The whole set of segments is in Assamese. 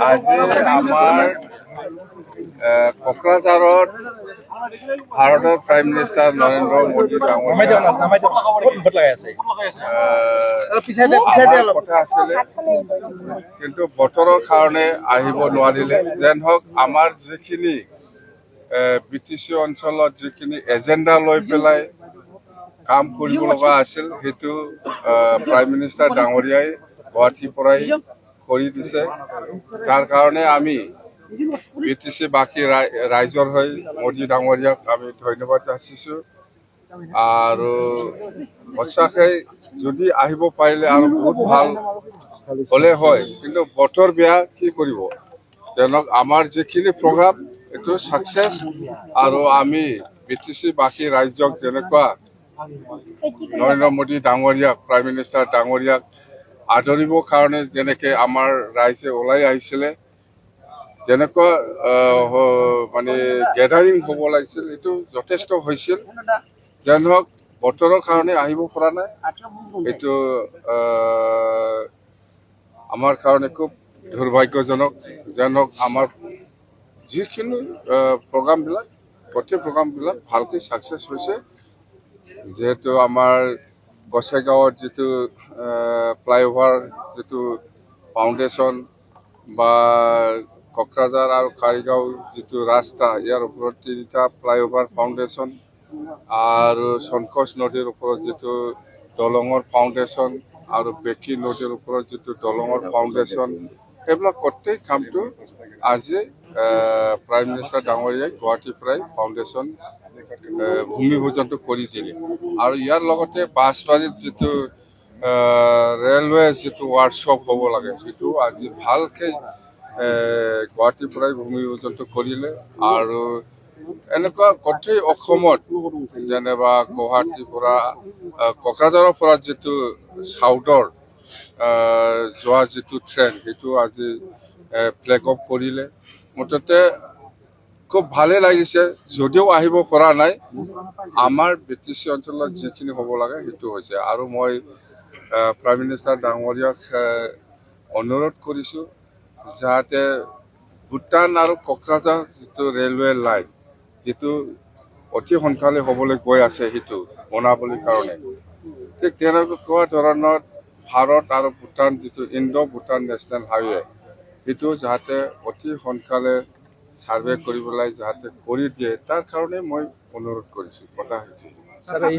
আজি আমাৰ কোকৰাঝাৰত ভাৰতৰ প্ৰাইম মিনিষ্টাৰ নৰেন্দ্ৰ মোদী কথা আছিলে, কিন্তু বতৰৰ কাৰণে আহিব নোৱাৰিলে। যেন হওক, আমাৰ যিখিনি BTC অঞ্চলত যিখিনি এজেণ্ডা লৈ পেলাই কাম কৰিব লগা আছিল, সেইটো প্ৰাইম মিনিষ্টাৰ ডাঙৰীয়াই গুৱাহাটীৰ পৰাই কৰি দিছে। তাৰ কাৰণে আমি BTC বাকী ৰাইজৰ হৈ মোদী ডাঙৰীয়াক আমি ধন্যবাদ যাচিছোঁ। আৰু সঁচাকৈ যদি আহিব পাৰিলে আৰু বহুত ভাল হ'লে হয়, কিন্তু বতৰ বেয়া, কি কৰিব। তেওঁলোক আমাৰ যিখিনি প্ৰগ্ৰাম এইটো ছাকচেছ, আৰু আমি BTC বাকী ৰাজ্যক যেনেকুৱা নৰেন্দ্ৰ মোদী ডাঙৰীয়াক, প্ৰাইম মিনিষ্টাৰ ডাঙৰীয়াক আদৰিবৰ কাৰণে যেনেকৈ আমাৰ ৰাইজে ওলাই আহিছিলে, যেনেকুৱা মানে গেডাৰিং হ'ব লাগিছিল, এইটো যথেষ্ট হৈছিল। যেন হওক, বতৰৰ কাৰণে আহিব পৰা নাই, এইটো আমাৰ কাৰণে খুব দুৰ্ভাগ্যজনক। যেন হওক, আমাৰ যিখিনি প্ৰগ্ৰামবিলাক, গোটেই প্ৰগ্ৰামবিলাক ভালকৈ ছাকচেছ হৈছে। যিহেতু আমাৰ গোসাইগাঁৱত যিটো ফ্লাইঅভাৰ যিটো ফাউণ্ডেশ্যন, বা কোকৰাঝাৰ আৰু কাৰিগাঁও যিটো ৰাস্তা, ইয়াৰ ওপৰত 3টা ফ্লাইঅভাৰ ফাউণ্ডেশ্যন, আৰু শংকোচ নদীৰ ওপৰত যিটো দলঙৰ ফাউণ্ডেশ্যন, আৰু বেকী নদীৰ ওপৰত যিটো দলঙৰ ফাউণ্ডেশ্যন, সেইবিলাক গোটেই কামটো আজি প্ৰাইম মিনিষ্টাৰ ডাঙৰীয়াই গুৱাহাটীৰ পৰাই ফাউণ্ডেশ্যন ভূমি পূজনটো কৰি দিলে। আৰু ইয়াৰ লগতে বাছবাৰীত যিটো ৰেলৱে যিটো ৱৰ্কশ্বপ হ'ব লাগে, সেইটো আজি ভালকৈ গুৱাহাটীৰ পৰাই ভূমি পূজনটো কৰিলে। আৰু এনেকুৱা গোটেই অসমত যেনিবা গুৱাহাটীৰ পৰা কোকৰাঝাৰৰ পৰা যিটো চাউথৰ যোৱা যিটো ট্ৰেইন, সেইটো আজি ফ্লেগ অফ কৰিলে। মুঠতে খুব ভালে লাগিছে। যদিও আহিব পৰা নাই, আমাৰ BTC অঞ্চলত যিখিনি হ'ব লাগে সেইটো হৈছে। আৰু মই প্ৰাইম মিনিষ্টাৰ ডাঙৰীয়াক অনুৰোধ কৰিছোঁ, যাতে ভূটান আৰু কোকৰাঝাৰ যিটো ৰেলৱে লাইন, যিটো অতি সোনকালে হ'বলৈ গৈ আছে, সেইটো বনাবলৈ কাৰণে ঠিক তেনেকুৱা ধৰণৰ ভাৰত আৰু ভূটান যিটো ইণ্ডো ভূটান নেশ্যনেল হাইৱে, সেইটো যাতে অতি সোনকালে ছাৰ্ভে কৰিবলৈ যাতে কৰি দিয়ে, তাৰ কাৰণে মই অনুৰোধ কৰিছোঁ। কথা হৈছে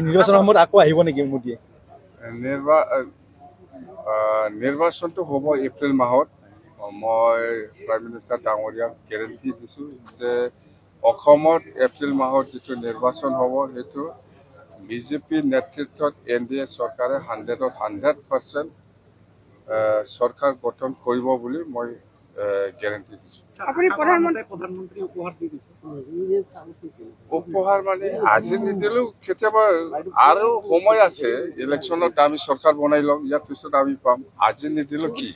নিৰ্বাচনৰ সময়ত আকৌ আহিব নেকি মোদীয়ে? নিৰ্বাচনটো হ'ব এপ্ৰিল মাহত। মই প্ৰাইম মিনিষ্টাৰ ডাঙৰীয়াক গেৰেণ্টি দিছোঁ যে অসমত এপ্ৰিল মাহত যিটো নিৰ্বাচন হ'ব, সেইটো BJP নেতৃত্বত NDA চৰকাৰে 100% চৰকাৰ গঠন কৰিব বুলি মই গেৰেণ্টি দিছোঁ। উপহাৰ মানে আজি নিদিলেও কেতিয়াবা আৰু সময় আছে, ইলেকশ্যনত আমি চৰকাৰ বনাই ল'ম, ইয়াৰ পিছত আমি পাম। আজি নিদিলেও কি